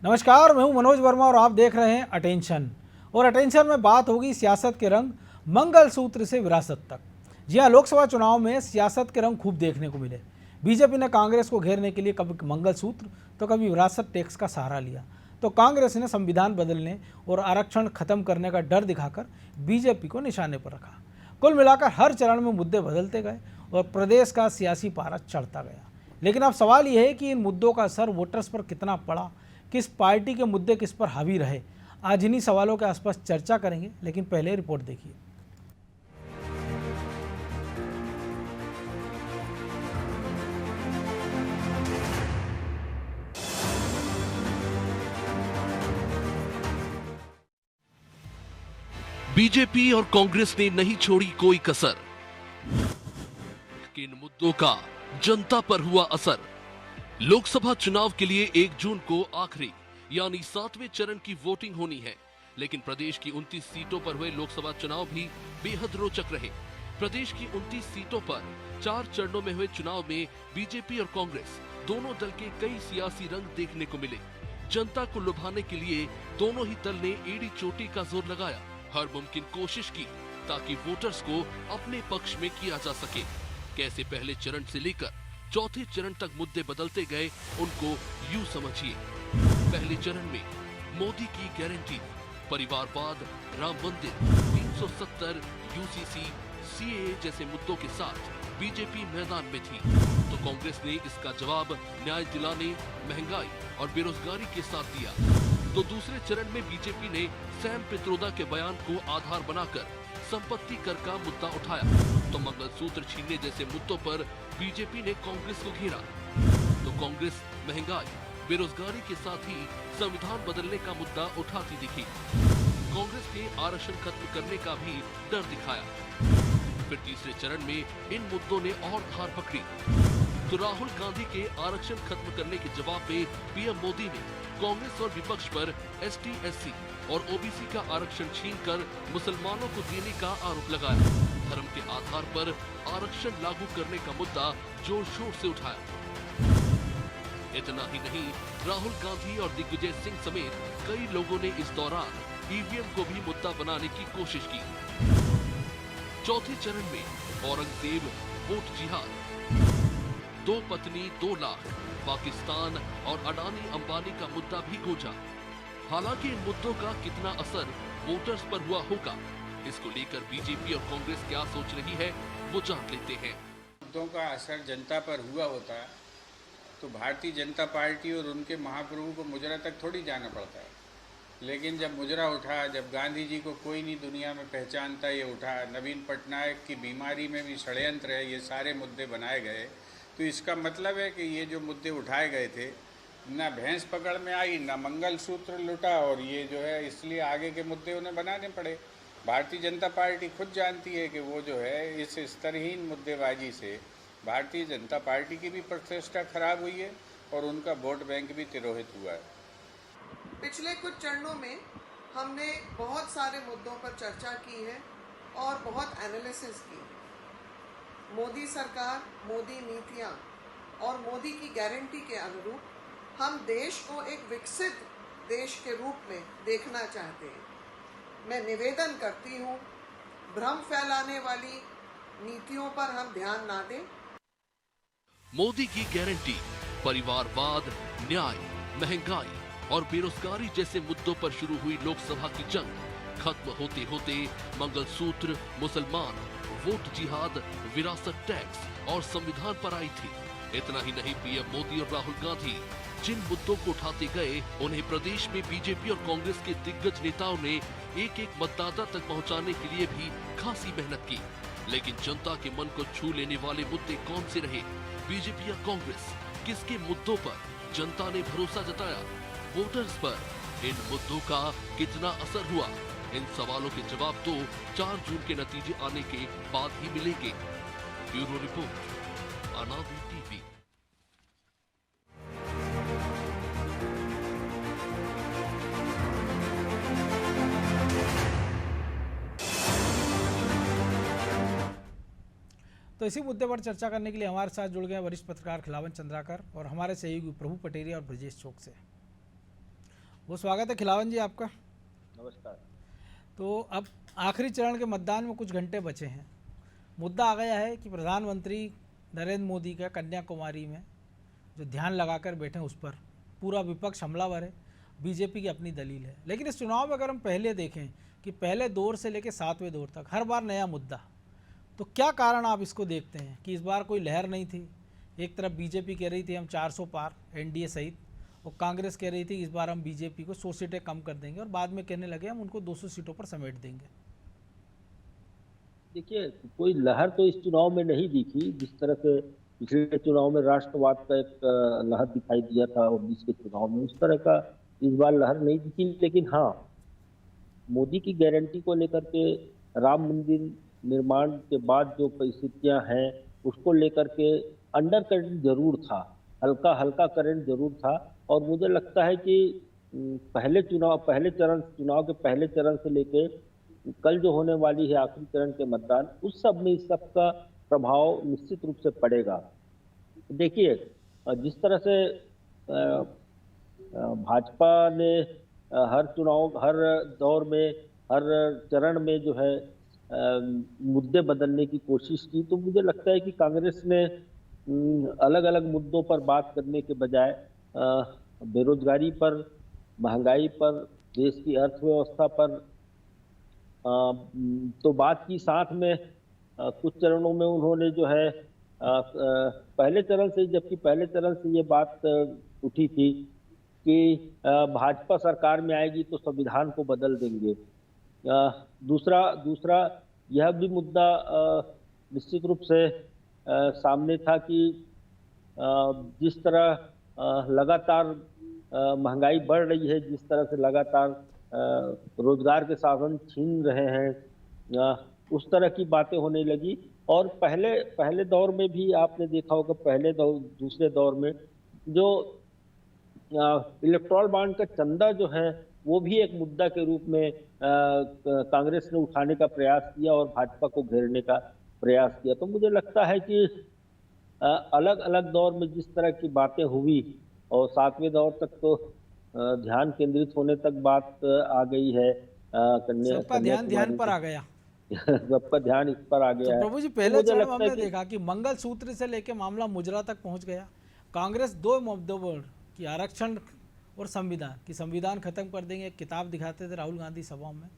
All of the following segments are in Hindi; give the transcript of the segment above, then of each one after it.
नमस्कार, मैं हूं मनोज वर्मा और आप देख रहे हैं अटेंशन। और अटेंशन में बात होगी सियासत के रंग मंगलसूत्र से विरासत तक। जी हां, लोकसभा चुनाव में सियासत के रंग खूब देखने को मिले। बीजेपी ने कांग्रेस को घेरने के लिए कभी मंगलसूत्र तो कभी विरासत टैक्स का सहारा लिया, तो कांग्रेस ने संविधान बदलने और आरक्षण खत्म करने का डर दिखाकर बीजेपी को निशाने पर रखा। कुल मिलाकर हर चरण में मुद्दे बदलते गए और प्रदेश का सियासी पारा चढ़ता गया। लेकिन अब सवाल यह है कि इन मुद्दों का असर वोटर्स पर कितना पड़ा, किस पार्टी के मुद्दे किस पर हावी रहे। आज इन्हीं सवालों के आसपास चर्चा करेंगे, लेकिन पहले रिपोर्ट देखिए। बीजेपी और कांग्रेस ने नहीं छोड़ी कोई कसर। किन मुद्दों का जनता पर हुआ असर। लोकसभा चुनाव के लिए 1 जून को आखिरी यानी 7वें चरण की वोटिंग होनी है, लेकिन प्रदेश की 29 सीटों पर हुए लोकसभा चुनाव भी बेहद रोचक रहे। प्रदेश की 29 सीटों पर 4 चरणों में हुए चुनाव में बीजेपी और कांग्रेस दोनों दल के कई सियासी रंग देखने को मिले। जनता को लुभाने के लिए दोनों ही दल ने एड़ी चोटी का जोर लगाया, हर मुमकिन कोशिश की ताकि वोटर्स को अपने पक्ष में किया जा सके। कैसे पहले चरण से लेकर चौथे चरण तक मुद्दे बदलते गए, उनको यूं समझिए। पहले चरण में मोदी की गारंटी, परिवारवाद, राम मंदिर, 370, यूसीसी, सीएए जैसे मुद्दों के साथ बीजेपी मैदान में थी, तो कांग्रेस ने इसका जवाब न्याय दिलाने, महंगाई और बेरोजगारी के साथ दिया। तो दूसरे चरण में बीजेपी ने सैम पित्रोदा के बयान को आधार बनाकर संपत्ति कर का मुद्दा उठाया, तो मंगलसूत्र छीनने जैसे मुद्दों पर बीजेपी ने कांग्रेस को घेरा। तो कांग्रेस महंगाई, बेरोजगारी के साथ ही संविधान बदलने का मुद्दा उठाती दिखी। कांग्रेस ने आरक्षण खत्म करने का भी डर दिखाया। फिर तीसरे चरण में इन मुद्दों ने और धार पकड़ी, तो राहुल गांधी के आरक्षण खत्म करने के जवाब में पीएम मोदी ने कांग्रेस और विपक्ष पर एसटी, एससी और ओबीसी का आरक्षण छीनकर मुसलमानों को देने का आरोप लगाया। धर्म के आधार पर आरक्षण लागू करने का मुद्दा जोर शोर से उठाया। इतना ही नहीं, राहुल गांधी और दिग्विजय सिंह समेत कई लोगों ने इस दौरान ईवीएम को भी मुद्दा बनाने की कोशिश की। चौथे चरण में औरंगजेब, वोट जिहाद, 2 पत्नी 2 लाख, पाकिस्तान और अडानी अंबानी का मुद्दा भी गूंजा। हालांकि इन मुद्दों का कितना असर वोटर्स पर हुआ होगा, इसको लेकर बीजेपी और कांग्रेस क्या सोच रही है, वो जान लेते हैं। मुद्दों का असर जनता पर हुआ होता तो भारतीय जनता पार्टी और उनके महाप्रभु को मुजरा तक थोड़ी जाना पड़ता है। लेकिन जब मुजरा उठा, जब गांधी जी को कोई नहीं दुनिया में पहचानता, ये उठा, नवीन पटनायक की बीमारी में भी षड्यंत्र है, ये सारे मुद्दे बनाए गए, तो इसका मतलब है कि ये जो मुद्दे उठाए गए थे, ना भैंस पकड़ में आई, ना मंगलसूत्र लुटा, और ये जो है इसलिए आगे के मुद्दे उन्हें बनाने पड़े। भारतीय जनता पार्टी खुद जानती है कि वो जो है इस स्तरहीन मुद्देबाजी से भारतीय जनता पार्टी की भी प्रतिष्ठा खराब हुई है और उनका वोट बैंक भी तिरोहित हुआ है। पिछले कुछ चरणों में हमने बहुत सारे मुद्दों पर चर्चा की है और बहुत एनालिसिस की। मोदी सरकार, मोदी नीतियां और मोदी की गारंटी के अनुरूप हम देश को एक विकसित देश के रूप में देखना चाहते हैं। मैं निवेदन करती हूँ, भ्रम फैलाने वाली नीतियों पर हम ध्यान ना दें। मोदी की गारंटी, परिवारवाद, न्याय, महंगाई और बेरोजगारी जैसे मुद्दों पर शुरू हुई लोकसभा की जंग खत्म होते होते मंगलसूत्र, मुसलमान, वोट जिहाद, विरासत टैक्स और संविधान पर आई थी। इतना ही नहीं, पीएम मोदी और राहुल गांधी जिन मुद्दों को उठाते गए, उन्हें प्रदेश में बीजेपी और कांग्रेस के दिग्गज नेताओं ने एक एक मतदाता तक पहुंचाने के लिए भी खासी मेहनत की। लेकिन जनता के मन को छू लेने वाले मुद्दे कौन से रहे? बीजेपी या कांग्रेस? किसके मुद्दों पर जनता ने भरोसा जताया? वोटर्स पर इन मुद्दों का कितना असर हुआ? इन सवालों के जवाब तो 4 जून के नतीजे आने के बाद ही मिलेंगे। ब्यूरो रिपोर्ट, अनादि टीवी। तो इसी मुद्दे पर चर्चा करने के लिए हमारे साथ जुड़ गए वरिष्ठ पत्रकार खिलावन चंद्राकर और हमारे सहयोगी प्रभु पटेरिया और ब्रजेश चौक से। वो स्वागत है खिलावन जी आपका। नमस्कार। तो अब आखिरी चरण के मतदान में कुछ घंटे बचे हैं। मुद्दा आ गया है कि प्रधानमंत्री नरेंद्र मोदी का कन्याकुमारी में जो ध्यान लगाकर बैठे उस पर पूरा विपक्ष हमलावर है, बीजेपी की अपनी दलील है। लेकिन इस चुनाव में अगर हम पहले देखें कि पहले दौर से लेकर 7वें दौर तक हर बार नया मुद्दा, तो क्या कारण आप इसको देखते हैं कि इस बार कोई लहर नहीं थी? एक तरफ बीजेपी कह रही थी हम 400 पार एनडीए सहित, और कांग्रेस कह रही थी इस बार हम बीजेपी को 100 सीटें कम कर देंगे, और बाद में कहने लगे हम उनको 200 सीटों पर समेट देंगे। देखिए, कोई लहर तो इस चुनाव में नहीं दिखी। जिस तरह से पिछले चुनाव में राष्ट्रवाद का एक लहर दिखाई दिया था 19 के चुनाव में, उस तरह का इस बार लहर नहीं दिखी। लेकिन हाँ, मोदी की गारंटी को लेकर के राम मंदिर निर्माण के बाद जो परिस्थितियां हैं उसको लेकर के अंडर करंट जरूर था, हल्का हल्का करंट जरूर था। और मुझे लगता है कि पहले चुनाव के पहले चरण से लेके कल जो होने वाली है आखिरी चरण के मतदान, उस सब में इस सब का प्रभाव निश्चित रूप से पड़ेगा। देखिए, जिस तरह से भाजपा ने हर दौर में, हर चरण में जो है मुद्दे बदलने की कोशिश की, तो मुझे लगता है कि कांग्रेस ने अलग अलग मुद्दों पर बात करने के बजाय बेरोजगारी पर, महंगाई पर, देश की अर्थव्यवस्था पर तो बात की। साथ में कुछ चरणों में उन्होंने जो है पहले चरण से ये बात उठी थी कि भाजपा सरकार में आएगी तो संविधान को बदल देंगे। दूसरा यह भी मुद्दा निश्चित रूप से सामने था कि जिस तरह लगातार महंगाई बढ़ रही है, जिस तरह से लगातार रोजगार के साधन छीन रहे हैं, उस तरह की बातें होने लगी। और पहले दौर में भी आपने देखा होगा, दूसरे दौर में जो इलेक्टोरल बॉन्ड का चंदा जो है वो भी एक मुद्दा के रूप में कांग्रेस ने उठाने का प्रयास किया और भाजपा को घेरने का प्रयास किया। तो मुझे लगता है कि अलग अलग दौर में जिस तरह की बातें हुई, और 7वें दौर तक तो ध्यान केंद्रित होने तक बात आ गई है। सबका ध्यान पर आ गया। सबका ध्यान इस पर आ गया है। प्रभु जी, पहले चरण में हमने देखा कि मंगलसूत्र से लेकर मामला मुजरा तक पहुंच गया। कांग्रेस दो मुद्दों पर कि आरक्षण और संविधान, कि संविधान खत्म कर देंगे, एक किताब दिखाते थे राहुल गांधी सभाओं में,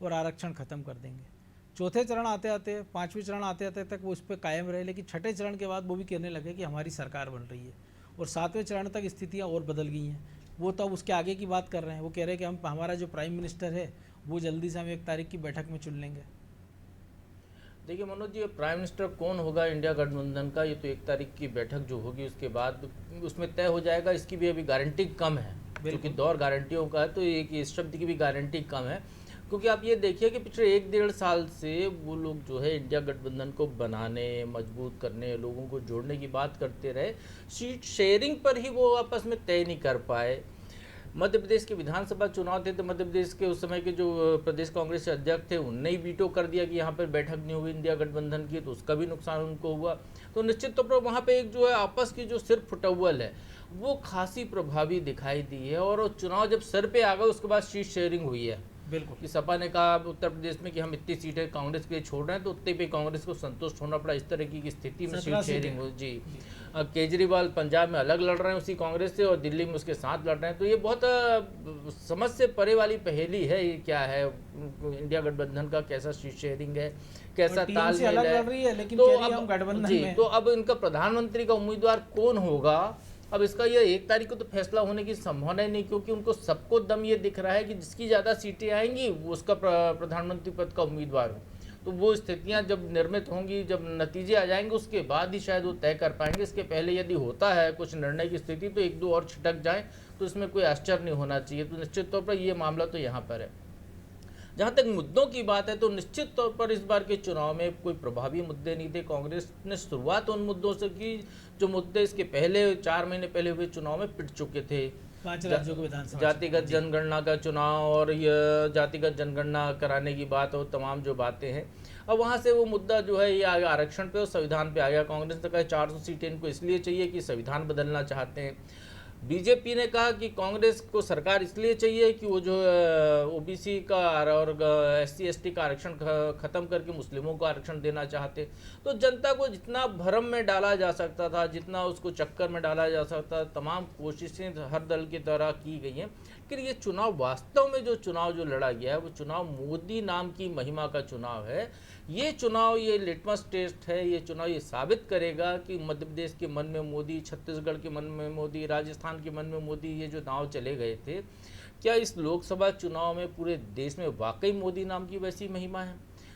और आरक्षण खत्म कर देंगे। चौथे चरण आते आते, 5वें चरण आते आते तक वो उस पर कायम रहे। लेकिन छठे चरण के बाद वो भी कहने लगे कि हमारी सरकार बन रही है, और 7वें चरण तक स्थितियाँ और बदल गई हैं। वो तो अब उसके आगे की बात कर रहे हैं। वो कह रहे हैं कि हमारा जो प्राइम मिनिस्टर है वो जल्दी से हम 1 तारीख की बैठक में चुन लेंगे। देखिए मनोज जी, प्राइम मिनिस्टर कौन होगा इंडिया गठबंधन का, ये तो 1 तारीख की बैठक जो होगी उसके बाद उसमें तय हो जाएगा। इसकी भी अभी गारंटी कम है, क्योंकि दौर गारंटियों का है, तो एक इस शब्द की भी गारंटी कम है। क्योंकि आप ये देखिए कि पिछले 1-1.5 साल से वो लोग जो है इंडिया गठबंधन को बनाने, मजबूत करने, लोगों को जोड़ने की बात करते रहे। सीट शेयरिंग पर ही वो आपस में तय नहीं कर पाए। मध्य प्रदेश के विधानसभा चुनाव थे तो मध्य प्रदेश के उस समय के जो प्रदेश कांग्रेस के अध्यक्ष थे उनने ही वीटो कर दिया कि यहाँ पर बैठक नहीं हुई इंडिया गठबंधन की, तो उसका भी नुकसान उनको हुआ। तो निश्चित तौर पर वहाँ पे एक जो है आपस की जो सिर्फ फुटअव्वल है वो खासी प्रभावी दिखाई दी है। और चुनाव जब सर पे आ गए उसके बाद सीट शेयरिंग हुई है। बिल्कुल, कि सपा ने कहा उत्तर प्रदेश में कि हम इतनी सीटें कांग्रेस के लिए छोड़ रहे हैं, तो उतने पे कांग्रेस को संतुष्ट होना पड़ा। इस तरह की स्थिति में सीट शेयरिंग हो। जी, केजरीवाल पंजाब में अलग लड़ रहे हैं उसी कांग्रेस से, और दिल्ली में उसके साथ लड़ रहे हैं। तो ये बहुत समझ से परे वाली पहेली है। ये क्या है, इंडिया गठबंधन का कैसा सीट शेयरिंग है, कैसा तालमेल है। तो अब इनका प्रधानमंत्री का उम्मीदवार कौन होगा, अब इसका ये 1 तारीख को तो फैसला होने की संभावना ही नहीं, क्योंकि उनको सबको दम ये दिख रहा है कि जिसकी ज़्यादा सीटें आएंगी वो उसका प्रधानमंत्री पद का उम्मीदवार हो। तो वो स्थितियां जब निर्मित होंगी, जब नतीजे आ जाएंगे, उसके बाद ही शायद वो तय कर पाएंगे। इसके पहले यदि होता है कुछ निर्णय की स्थिति तो 1-2 और छिटक जाए तो इसमें कोई आश्चर्य नहीं होना चाहिए। तो निश्चित तौर पर ये मामला तो यहाँ पर है। जहाँ तक मुद्दों की बात है तो निश्चित तौर पर इस बार के चुनाव में कोई प्रभावी मुद्दे नहीं थे। कांग्रेस ने शुरुआत उन मुद्दों से की जो मुद्दे इसके पहले 4 महीने पहले हुए चुनाव में पिट चुके थे। 5 राज्यों के विधानसभा, जातिगत जनगणना का चुनाव और यह जातिगत जनगणना कराने की बात और तमाम जो बातें हैं, अब वहाँ से वो मुद्दा जो है ये आ गया आरक्षण पे और संविधान पे आ गया। कांग्रेस ने कहा 400 सीटें इनको इसलिए चाहिए कि संविधान बदलना चाहते हैं। बीजेपी ने कहा कि कांग्रेस को सरकार इसलिए चाहिए कि वो जो ओबीसी का और SC/ST का आरक्षण खत्म करके मुस्लिमों को आरक्षण देना चाहते। तो जनता को जितना भ्रम में डाला जा सकता था, जितना उसको चक्कर में डाला जा सकता, तमाम कोशिशें हर दल के द्वारा की गई हैं। लेकिन ये चुनाव वास्तव में जो चुनाव जो लड़ा गया है वो चुनाव मोदी नाम की महिमा का चुनाव है। ये चुनाव, ये लिटमस टेस्ट है। ये चुनाव ये साबित करेगा कि मध्य प्रदेश के मन में मोदी, छत्तीसगढ़ के मन में मोदी, राजस्थान के मन में मोदी, ये जो नाव चले गए थे, क्या इस लोकसभा चुनाव में पूरे देश में वाकई मोदी नाम की वैसी महिमा है?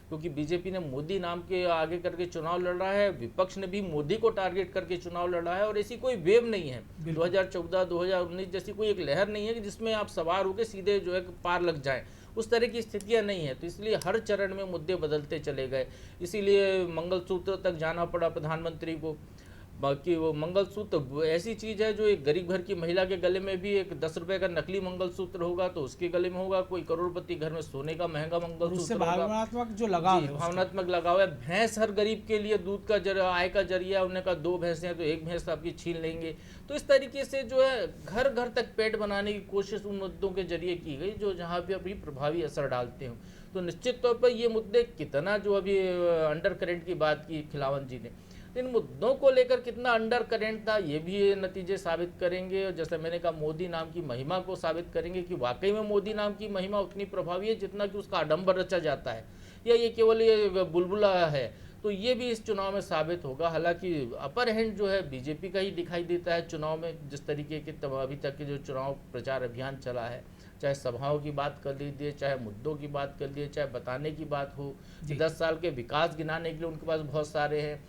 क्योंकि बीजेपी ने मोदी नाम के आगे करके चुनाव लड़ा है, विपक्ष ने भी मोदी को टारगेट करके चुनाव लड़ा है, और ऐसी कोई वेव नहीं है 2014 2019 जैसी कोई एक लहर नहीं है कि जिसमें आप सवार होकर सीधे जो है पार लग जाएं। उस तरह की स्थितियां नहीं है। तो इसलिए हर चरण में मुद्दे बदलते चले गए। इसीलिए मंगलसूत्र तक जाना पड़ा प्रधानमंत्री को। बाकी वो मंगलसूत्र ऐसी चीज़ है जो एक गरीब घर की महिला के गले में भी एक 10 रुपए का नकली मंगलसूत्र होगा तो उसके गले में होगा, कोई करोड़पति घर में सोने का महंगा मंगलसूत्र होगा। भावनात्मक जो लगाव है, भावनात्मक लगाव है। भैंस हर गरीब के लिए दूध का आय का जरिया। उन्होंने कहा 2 भैंसें हैं तो 1 भैंस आपकी छीन लेंगे। तो इस तरीके से जो है घर घर तक पेट बनाने की कोशिश उन मुद्दों के जरिए की गई जो जहाँ पे अभी प्रभावी असर डालते हो। तो निश्चित तौर पर ये मुद्दे कितना, जो अभी अंडर करेंट की बात की खिलावन जी ने, इन मुद्दों को लेकर कितना अंडर करेंट था ये भी ये नतीजे साबित करेंगे। और जैसे मैंने कहा, मोदी नाम की महिमा को साबित करेंगे कि वाकई में मोदी नाम की महिमा उतनी प्रभावी है जितना कि उसका आडंबर रचा जाता है, या ये केवल ये बुलबुला है। तो ये भी इस चुनाव में साबित होगा। हालांकि अपर हैंड जो है बीजेपी का ही दिखाई देता है चुनाव में। जिस तरीके के अभी तक के जो चुनाव प्रचार अभियान चला है, चाहे सभाओं की बात कर लीजिए, चाहे मुद्दों की बात कर लीजिए, चाहे बताने की बात हो, 10 साल के विकास गिनाने के लिए उनके पास बहुत सारे हैं।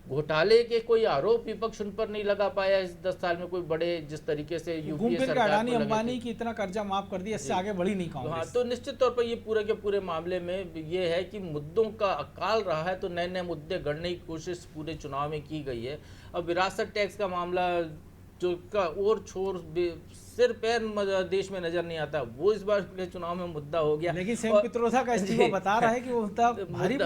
घोटाले के कोई आरोप विपक्ष उन पर नहीं लगा पाया इस 10 साल में, कोई बड़े जिस तरीके से यूपीए सरकार अडानी अंबानी की इतना कर्जा माफ कर दिया, इससे आगे बढ़ी नहीं कांग्रेस। हाँ, तो निश्चित तौर पर ये पूरे के पूरे मामले में ये है कि मुद्दों का अकाल रहा है। तो नए नए मुद्दे गढ़ने की कोशिश पूरे चुनाव में की गई है। अब विरासत टैक्स का मामला जो का और छोर सिर पैर देश में नजर नहीं आता, वो इस बार के चुनाव में मुद्दा हो गया। लेकिन सेम पित्रोदा का इस्तीफा बता रहा है कि वो मुद्दा भारी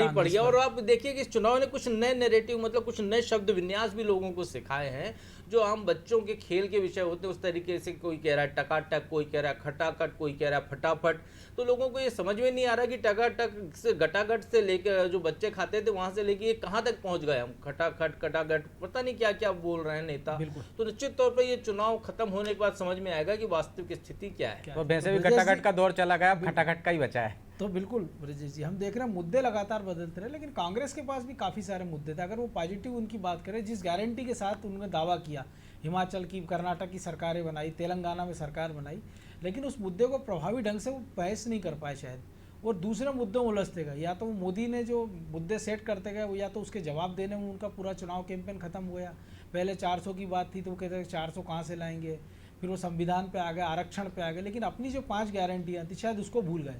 पड़ गया। और आप देखिए कि इस चुनाव ने कुछ नए नैरेटिव, मतलब कुछ नए शब्द विन्यास भी लोगों को सिखाए हैं जो आम बच्चों के खेल के विषय होते हैं। उस तरीके से कोई कह रहा है टकाटक, कोई कह रहा है खटाखट, कोई कह रहा है फटाफट। तो लोगों को ये समझ में नहीं आ रहा कि टकाटक से गटागट से लेकर जो बच्चे खाते थे वहां से लेके ये कहाँ तक पहुंच गए हम, खटाखट कटागट, पता नहीं क्या क्या बोल रहे हैं नेता। तो निश्चित तौर पर ये चुनाव खत्म होने के बाद समझ में आएगा कि वास्तविक स्थिति क्या है। तो वैसे भी खटाखट का दौर चला गया, खटाखट का ही बचा है। तो बिल्कुल ब्रजेश जी, हम देख रहे हैं मुद्दे लगातार बदलते रहे, लेकिन कांग्रेस के पास भी काफ़ी सारे मुद्दे थे। अगर वो पॉजिटिव उनकी बात करें, जिस गारंटी के साथ उन्होंने दावा किया, हिमाचल की, कर्नाटक की सरकारें बनाई, तेलंगाना में सरकार बनाई, लेकिन उस मुद्दे को प्रभावी ढंग से वो बहस नहीं कर पाए शायद, और दूसरे मुद्दों में उलझते गए। या तो वो मोदी ने जो मुद्दे सेट करते गए, वो या तो उसके जवाब देने में उनका पूरा चुनाव कैंपेन खत्म हो गया। पहले 400 की बात थी तो वो कहते थे 400 कहाँ से लाएंगे, फिर वो संविधान पे आ गए, आरक्षण पे आ गए, लेकिन अपनी जो 5 गारंटियाँ थी शायद उसको भूल गए।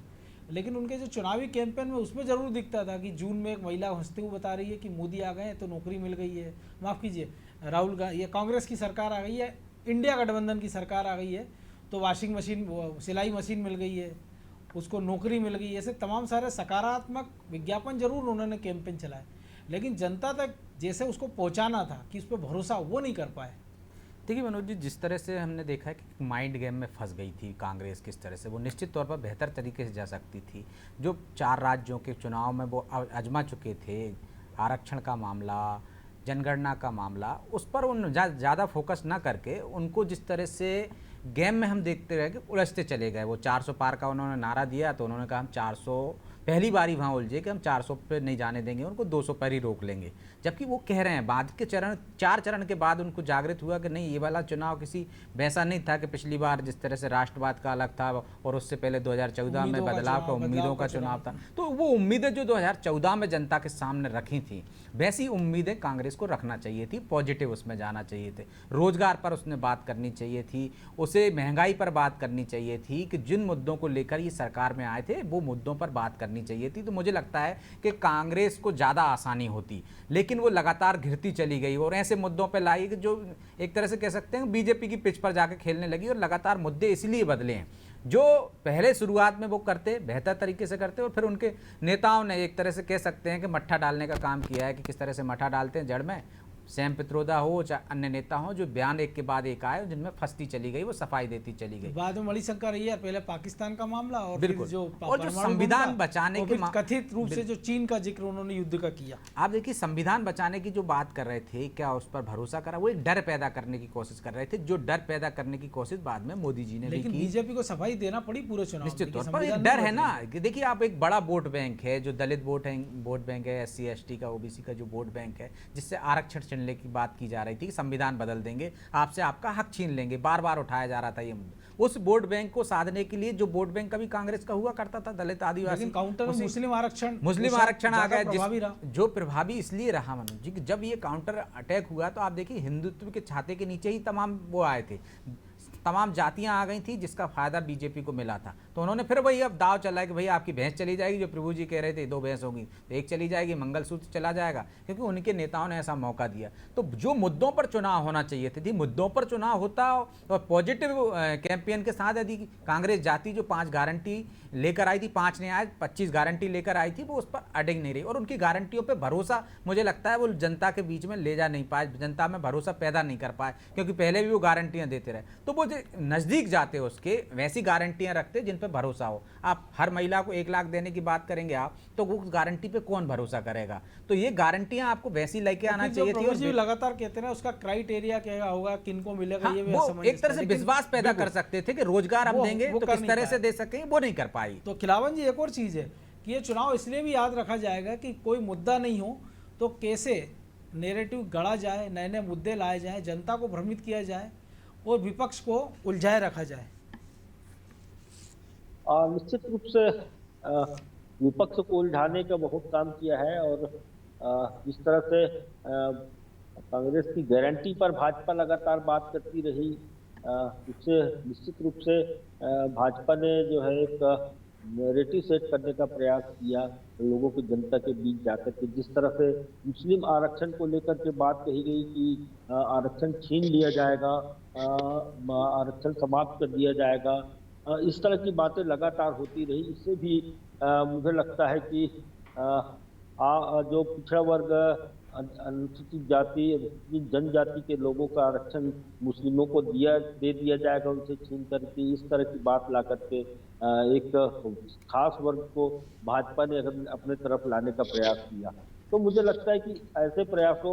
लेकिन उनके जो चुनावी कैंपेन में उसमें ज़रूर दिखता था कि जून में एक महिला हंसते हुए बता रही है कि मोदी आ गए हैं तो नौकरी मिल गई है, माफ़ कीजिए राहुल गांधी, ये कांग्रेस की सरकार आ गई है, इंडिया गठबंधन की सरकार आ गई है तो वॉशिंग मशीन, सिलाई मशीन मिल गई है, उसको नौकरी मिल गई। ऐसे तमाम सारे सकारात्मक विज्ञापन जरूर उन्होंने कैंपेन चलाए, लेकिन जनता तक जैसे उसको पहुंचाना था कि उस पर भरोसा, वो नहीं कर पाए। देखिए मनोज जी, जिस तरह से हमने देखा है कि माइंड गेम में फंस गई थी कांग्रेस, किस तरह से वो निश्चित तौर पर बेहतर तरीके से जा सकती थी। जो 4 राज्यों के चुनाव में वो आजमा चुके थे, आरक्षण का मामला, जनगणना का मामला, उस पर उन ज़्यादा फोकस ना करके उनको जिस तरह से गेम में हम देखते रहे कि उलझते चले गए। वो 400 पार का उन्होंने नारा दिया तो उन्होंने कहा हम 400 पहली बार ही वहाँ उलझे कि हम 400 पे नहीं जाने देंगे, उनको 200 पर ही रोक लेंगे। जबकि वो कह रहे हैं बाद के 4 चरण के बाद उनको जागृत हुआ कि नहीं, ये वाला चुनाव किसी वैसा नहीं था कि पिछली बार जिस तरह से राष्ट्रवाद का अलग था और उससे पहले 2014 में बदलाव का उम्मीदों का चुनाव था। तो वो उम्मीदें जो 2014 में जनता के सामने रखी थी, वैसी उम्मीदें कांग्रेस को रखना चाहिए थी, पॉजिटिव उसमें जाना चाहिए थे। रोजगार पर उसने बात करनी चाहिए थी, उसे महंगाई पर बात करनी चाहिए थी कि जिन मुद्दों को लेकर ये सरकार में आए थे वो मुद्दों पर बात करनी चाहिए थी। तो मुझे लगता है कि कांग्रेस को ज़्यादा आसानी होती, लेकिन वो लगातार घिरती चली गई और ऐसे मुद्दों पर लाई कि जो एक तरह से कह सकते हैं बीजेपी की पिच पर जाकर खेलने लगी। और लगातार मुद्दे इसलिए बदले हैं जो पहले शुरुआत में वो करते, बेहतर तरीके से करते, और फिर उनके नेताओं ने एक तरह से कह सकते हैं कि मट्ठा डालने का काम किया है कि किस तरह से मट्ठा डालते हैं जड़ में, सैम पित्रोदा हो चाहे अन्य नेता हो, जो बयान एक के बाद एक आए जिनमें फंसती चली गई, वो सफाई देती चली गई। बाद में मणिशंकर अय्यर, पहले पाकिस्तान का मामला और फिर बिल्कुल। जो और जो परमाणु संविधान बम का, बचाने और के फिर कथित रूप से जो चीन का जिक्र उन्होंने युद्ध का किया। आप देखिए, संविधान बचाने की जो बात कर रहे थे, क्या उस पर भरोसा करा? वो एक डर पैदा करने की कोशिश कर रहे थे, जो डर पैदा करने की कोशिश बाद में मोदी जी ने भी लेकिन की। बीजेपी को सफाई देना पड़ी पूरे चुनाव में निश्चित कि तौर पर संविधान एक नहीं डर है ना बदलेंगे। कि देखिए, आप एक बड़ा वोट बैंक है, जो दलित वोट बैंक है, SC ST का, OBC का जो वोट बैंक है, जिससे आरक्षण छीनने की बात की जा रही थी कि संविधान बदल देंगे, आपसे आपका हक छीन लेंगे, बार बार उठाया जा रहा था ये मुद्दा। उस वोट बैंक को साधने के लिए, जो वोट बैंक कभी कांग्रेस का हुआ करता था, दलित आदिवासी, लेकिन काउंटर में मुस्लिम आरक्षण आ गया, प्रभावी रहा। जो प्रभावी इसलिए रहा मनोज जी कि जब ये काउंटर अटैक हुआ तो आप देखिए, हिंदुत्व के छाते के नीचे ही तमाम वो आए थे, तमाम जातियां आ गई थी, जिसका फायदा बीजेपी को मिला था। तो उन्होंने फिर वही अब दाव चला कि भाई आपकी भैंस चली जाएगी, जो प्रभु जी कह रहे थे 2 भैंस होगी तो एक चली जाएगी, मंगलसूत्र चला जाएगा, क्योंकि उनके नेताओं ने ऐसा मौका दिया। तो जो मुद्दों पर चुनाव होना चाहिए थे, मुद्दों पर चुनाव होता और पॉजिटिव कैंपेन के साथ यदि कांग्रेस जाती, जो 5 गारंटी लेकर आई थी, 5 ने आज 25 गारंटी लेकर आई थी, वो उस पर अडिग नहीं रही, और उनकी गारंटियों पर भरोसा मुझे लगता है वो जनता के बीच में ले जा नहीं पाए, जनता में भरोसा पैदा नहीं कर पाए, क्योंकि पहले भी वो गारंटियां देते रहे। तो वो नजदीक जाते उसके वैसी गारंटियां रखते जिन पर भरोसा हो। आप हर महिला को 1 लाख देने की बात करेंगे आप, तो वो गारंटी पे कौन भरोसा करेगा? तो ये गारंटियां आपको वैसी लेके आना चाहिए थी। और लगातार कहते हैं उसका क्राइटेरिया क्या होगा, किनको मिलेगा, हाँ, ये भी वो समझ एक तरह से विश्वास पैदा कर सकते थे कि रोजगार हम देंगे तो किस तरह से दे सकेंगे, वो नहीं कर पाई। तो खिलावन जी, एक और चीज है कि ये चुनाव इसलिए भी याद रखा जाएगा कि कोई मुद्दा नहीं हो तो कैसे नैरेटिव गढ़ा जाए, नए नए मुद्दे लाए जाए, जनता को भ्रमित किया जाए और विपक्ष को उलझाए रखा जाए। निश्चित रूप से विपक्ष को उलझाने का बहुत काम किया है, और जिस तरह से कांग्रेस की गारंटी पर भाजपा लगातार बात करती रही, उससे निश्चित रूप से भाजपा ने जो है एक नैरेटिव सेट करने का प्रयास किया लोगों की, जनता के बीच जाकर के। जिस तरह से मुस्लिम आरक्षण को लेकर के बात कही गई कि आरक्षण छीन लिया जाएगा, आरक्षण समाप्त कर दिया जाएगा, इस तरह की बातें लगातार होती रही। इससे भी मुझे लगता है कि जो पिछड़ा वर्ग, अनुसूचित जाति, अनुसूचित जनजाति के लोगों का आरक्षण मुस्लिमों को दे दिया जाएगा, उनसे छीन करके, इस तरह की बात ला करके एक खास वर्ग को भाजपा ने अपने तरफ लाने का प्रयास किया। तो मुझे लगता है कि ऐसे प्रयासों,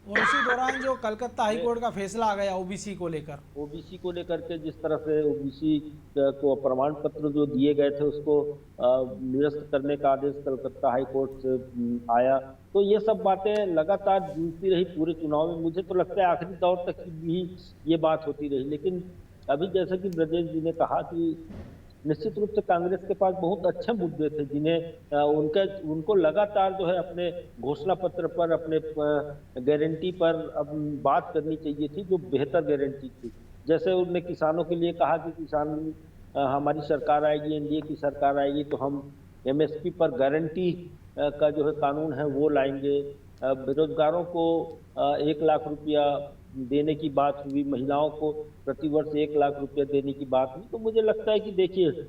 और उसी दौरान जो कलकत्ता हाई कोर्ट का फैसला आ गया ओबीसी को लेकर के, जिस तरह से ओबीसी को प्रमाण पत्र जो दिए गए थे उसको निरस्त करने का आदेश कलकत्ता हाई कोर्ट से आया, तो ये सब बातें लगातार जूझती रही पूरे चुनाव में। मुझे तो लगता है आखिरी दौर तक भी ये बात होती रही। लेकिन अभी जैसा कि ब्रजेश जी ने कहा कि निश्चित रूप से कांग्रेस के पास बहुत अच्छे मुद्दे थे, जिन्हें उनको लगातार जो है अपने घोषणा पत्र पर, अपने गारंटी पर अब बात करनी चाहिए थी, जो बेहतर गारंटी थी। जैसे उन्होंने किसानों के लिए कहा कि किसान, हमारी सरकार आएगी, एनडीए की सरकार आएगी तो हम MSP पर गारंटी का जो है कानून है वो लाएंगे। बेरोजगारों को 1 लाख रुपया देने की बात हुई, महिलाओं को प्रतिवर्ष 1 लाख रुपया देने की बात हुई। तो मुझे लगता है कि देखिए,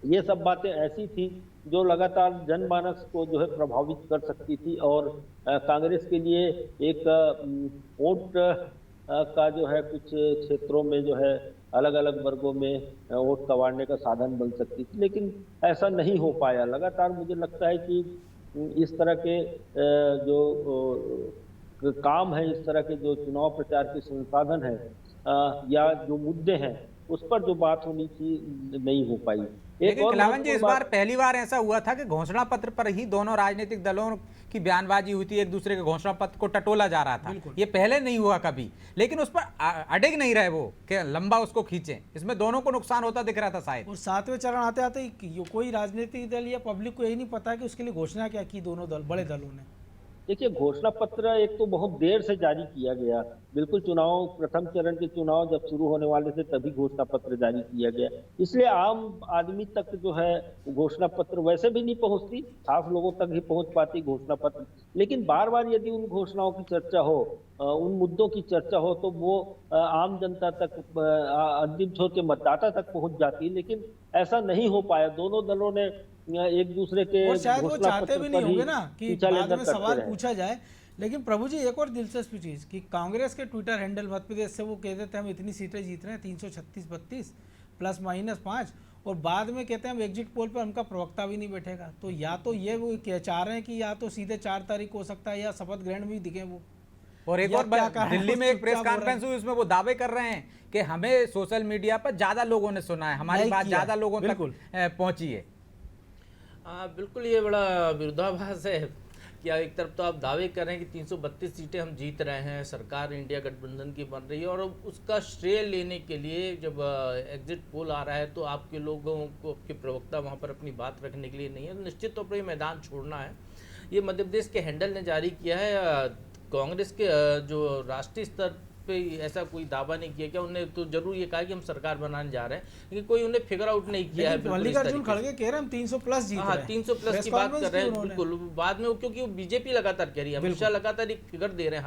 ये सब बातें ऐसी थी जो लगातार जनमानस को जो है प्रभावित कर सकती थी, और कांग्रेस के लिए एक वोट का जो है कुछ क्षेत्रों में जो है अलग अलग वर्गों में वोट कमाने का साधन बन सकती थी। लेकिन ऐसा नहीं हो पाया। लगातार मुझे लगता है कि इस तरह के जो काम है, इस तरह के जो चुनाव प्रचार के संसाधन है या जो मुद्दे हैं, उस पर जो बात होनी थी नहीं हो पाई। लेकिन खिलावन जी, इस बार पहली बार ऐसा हुआ था कि घोषणा पत्र पर ही दोनों राजनीतिक दलों की बयानबाजी हुई थी, एक दूसरे के घोषणा पत्र को टटोला जा रहा था। ये पहले नहीं हुआ कभी, लेकिन उस पर अड़िग नहीं रहे वो कि लंबा उसको खींचे। इसमें दोनों को नुकसान होता दिख रहा था शायद। और 7वें चरण आते आते कोई राजनीतिक दल या पब्लिक को यही नहीं पता कि उसके लिए घोषणा क्या की दोनों दल, बड़े दलों ने। देखिए, घोषणा पत्र एक तो बहुत देर से जारी किया गया, बिल्कुल चुनाव, प्रथम चरण के चुनाव जब शुरू होने वाले थे तभी घोषणा पत्र जारी किया गया, इसलिए आम आदमी तक जो है घोषणा पत्र वैसे भी नहीं पहुंचती, खास लोगों तक ही पहुंच पाती घोषणा पत्र। लेकिन बार बार यदि उन घोषणाओं की चर्चा हो, उन मुद्दों की चर्चा हो, तो वो आम जनता तक, अंतिम छोर के मतदाता तक पहुंच जाती है। लेकिन ऐसा नहीं हो पाया। दोनों दलों ने एक दूसरे के, और शायद वो चाहते भी नहीं होंगे ना कि बाद में सवाल पूछा जाए, लेकिन प्रभु जी एक और दिलचस्प चीज़ कि कांग्रेस के ट्विटर हैंडल मध्य प्रदेश से वो कहते थे हम इतनी सीटें जीत रहे हैं 336-32 +-5, और बाद में कहते हैं हम एग्जिट पोल पर उनका प्रवक्ता भी नहीं बैठेगा। तो या तो ये वो चाह रहे हैं कि या तो सीधे 4 तारीख हो सकता है या शपथ ग्रहण में भी दिखे वो। और एक या और क्या कारण दिल्ली में एक प्रेस चुपचाप हो रहा है? कॉन्फ्रेंस हुई, उसमें वो दावे कर रहे हैं कि हमें सोशल मीडिया पर ज्यादा लोगों ने सुना है, हमारी नहीं बात किया है, ज्यादा लोगों तक बिल्कुल। पहुंची है। बिल्कुल ये बड़ा विरोधाभास है कि एक तरफ तो आप दावे कर रहे हैं कि 332 सीटें हम जीत रहे हैं, सरकार इंडिया गठबंधन की बन रही है, और उसका श्रेय लेने के लिए जब एग्जिट पोल आ रहा है तो आपके लोगों को, आपके प्रवक्ता वहाँ पर अपनी बात रखने के लिए नहीं है। निश्चित तौर पर ये मैदान छोड़ना है। ये मध्य प्रदेश के हैंडल ने जारी किया है। कांग्रेस के जो राष्ट्रीय स्तर पे ऐसा कोई दावा नहीं किया। क्या उन्होंने तो जरूर ये कहा कि हम सरकार बनाने जा रहे हैं, लेकिन कोई उन्हें फिगर आउट नहीं किया है। मल्लिकार्जुन खड़गे कह रहे हैं हम 300+ जीत रहे हैं। 300+ की बात कर रहे हैं, बिल्कुल। बाद में क्योंकि वो बीजेपी लगातार कह रही है, अमित शाह लगातार एक फिगर दे रहे हैं,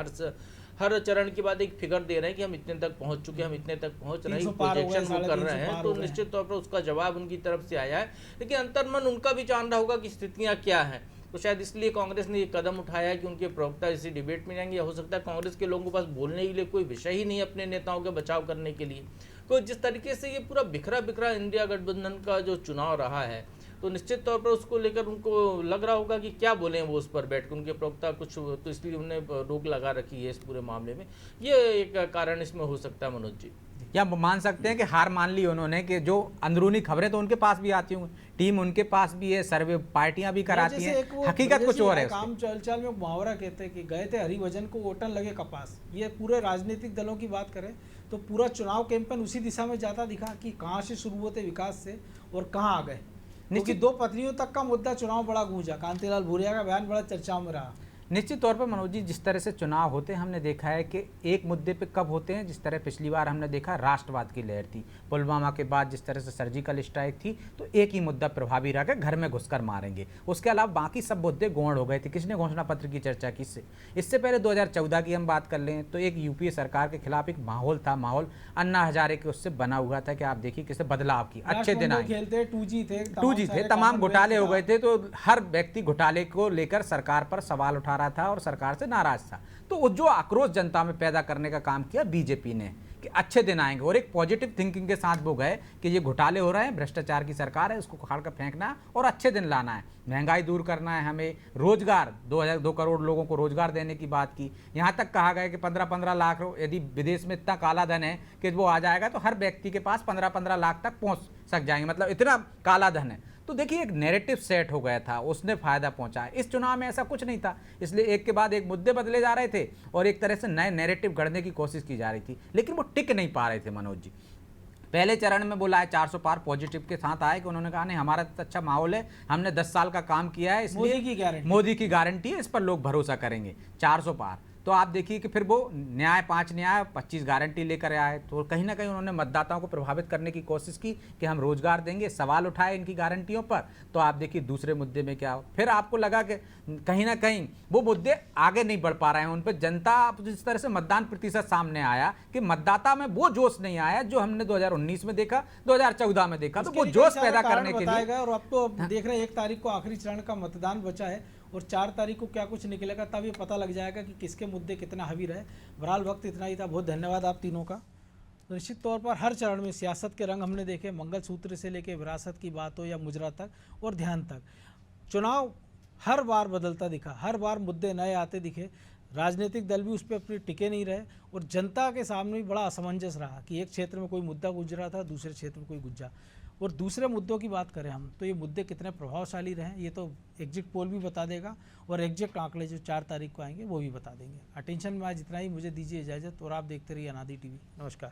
हर चरण के बाद एक फिगर दे रहे हैं कि हम इतने तक पहुंच चुके हैं, हम इतने तक पहुंच रहे हैं, प्रोजेक्शन वो कर रहे हैं। तो निश्चित तौर पर उसका जवाब उनकी तरफ से आया है, लेकिन अंतर्मन उनका भी जान रहा होगा कि स्थितियां क्या हैं। तो शायद इसलिए कांग्रेस ने ये कदम उठाया है कि उनके प्रवक्ता इसी डिबेट में जाएंगे, या हो सकता है कांग्रेस के लोगों के पास बोलने के लिए कोई विषय ही नहीं अपने नेताओं के बचाव करने के लिए। तो जिस तरीके से ये पूरा बिखरा बिखरा इंडिया गठबंधन का जो चुनाव रहा है, तो निश्चित तौर पर उसको लेकर उनको लग रहा होगा कि क्या बोलें वो उस पर बैठ कर, उनके प्रवक्ता कुछ, तो इसलिए उन्हें रोक लगा रखी है इस पूरे मामले में। ये एक कारण इसमें हो सकता है मनोज जी। या मान सकते हैं कि हार मान ली उन्होंने, कि जो अंदरूनी खबरें तो उनके पास भी आती होंगी, टीम उनके पास भी है, सर्वे पार्टियां भी कराती हैं, हकीकत कुछ और है। काम चल में मुहावरा कहते हैं कि गए थे हरिभजन को ओटन लगे कपास। ये पूरे राजनीतिक दलों की बात करें तो पूरा चुनाव कैंपेन उसी दिशा में जाता दिखा कि कहाँ से शुरू होते विकास से और कहाँ आ गए। क्योंकि 2 पत्नियों तक का मुद्दा चुनाव बड़ा गूंजा, कांतिलाल भूरिया का बयान बड़ा चर्चाओं में रहा। निश्चित तौर पर मनोज जी, जिस तरह से चुनाव होते हैं हमने देखा है कि एक मुद्दे पे कब होते हैं, जिस तरह पिछली बार हमने देखा राष्ट्रवाद की लहर थी, पुलवामा के बाद जिस तरह से सर्जिकल स्ट्राइक थी, तो एक ही मुद्दा प्रभावी रहा कि घर में घुसकर मारेंगे। उसके अलावा बाकी सब मुद्दे गौण हो गए थे। किसने घोषणा पत्र की चर्चा की? इससे पहले 2014 की हम बात कर लें तो एक यूपीए सरकार के खिलाफ एक माहौल था, माहौल अन्ना हजारे के उससे बना हुआ था कि आप देखिए किसे बदलाव की अच्छे दिन आए, 2G थे, तमाम घोटाले हो गए थे। तो हर व्यक्ति घोटाले को लेकर सरकार पर सवाल उठा रहा था और सरकार से नाराज था। तो जो आक्रोश जनता में पैदा करने का काम किया बीजेपी ने कि अच्छे दिन आएंगे, और एक पॉजिटिव थिंकिंग के साथ वो गए कि ये घोटाले हो रहे हैं, भ्रष्टाचार की सरकार है, उसको उखाड़ कर फेंकना है और अच्छे दिन लाना है, महंगाई दूर करना है, हमें रोजगार 2 करोड़ लोगों को रोजगार देने की बात की। यहाँ तक कहा गया कि 15-15 लाख, यदि विदेश में इतना काला धन है कि वो आ जाएगा तो हर व्यक्ति के पास 15-15 लाख तक पहुँच सक जाएंगे, मतलब इतना काला धन है। तो देखिए एक नैरेटिव सेट हो गया था, उसने फायदा पहुंचा। इस चुनाव में ऐसा कुछ नहीं था, इसलिए एक के बाद एक मुद्दे बदले जा रहे थे और एक तरह से नए नैरेटिव गढ़ने की कोशिश की जा रही थी, लेकिन वो टिक नहीं पा रहे थे मनोज जी। पहले चरण में बोला है 400 पार पॉजिटिव के साथ आए कि उन्होंने कहा नहीं हमारा तो अच्छा माहौल है, हमने 10 साल का काम किया है, इसलिए मोदी की गारंटी है, इस पर लोग भरोसा करेंगे। 400 पार तो आप देखिए कि फिर वो न्याय 5 न्याय 25 गारंटी लेकर आए, तो कहीं ना कहीं उन्होंने मतदाताओं को प्रभावित करने की कोशिश की कि हम रोजगार देंगे, सवाल उठाए इनकी गारंटियों पर। तो आप देखिए दूसरे मुद्दे में क्या हो, फिर आपको लगा कि कहीं ना कहीं वो मुद्दे आगे नहीं बढ़ पा रहे हैं, उन पर जनता जिस तरह से मतदान प्रतिशत सामने आया कि मतदाता में वो जोश नहीं आया जो हमने 2019 में देखा, 2014 में देखा। तो वो जोश पैदा करने के लिए, और अब तो देख रहे हैं 1 तारीख को आखिरी चरण का मतदान बचा है और 4 तारीख को क्या कुछ निकलेगा, तब ये पता लग जाएगा कि किसके मुद्दे कितना हावी रहे। बहरहाल वक्त इतना ही था, बहुत धन्यवाद आप तीनों का। तो निश्चित तौर पर हर चरण में सियासत के रंग हमने देखे, मंगलसूत्र से लेकर विरासत की बात हो या मुजरा तक और ध्यान तक। चुनाव हर बार बदलता दिखा, हर बार मुद्दे नए आते दिखे, राजनीतिक दल भी उस पर अपने टिके नहीं रहे और जनता के सामने भी बड़ा असमंजस रहा कि एक क्षेत्र में कोई मुद्दा गुजरा था, दूसरे क्षेत्र में कोई गुजरा। और दूसरे मुद्दों की बात करें हम तो ये मुद्दे कितने प्रभावशाली रहे ये तो एग्जिट पोल भी बता देगा और एग्जैक्ट आंकड़े जो 4 तारीख को आएंगे वो भी बता देंगे। अटेंशन में आज इतना ही, मुझे दीजिए इजाज़त और आप देखते रहिए अनादि टीवी। नमस्कार।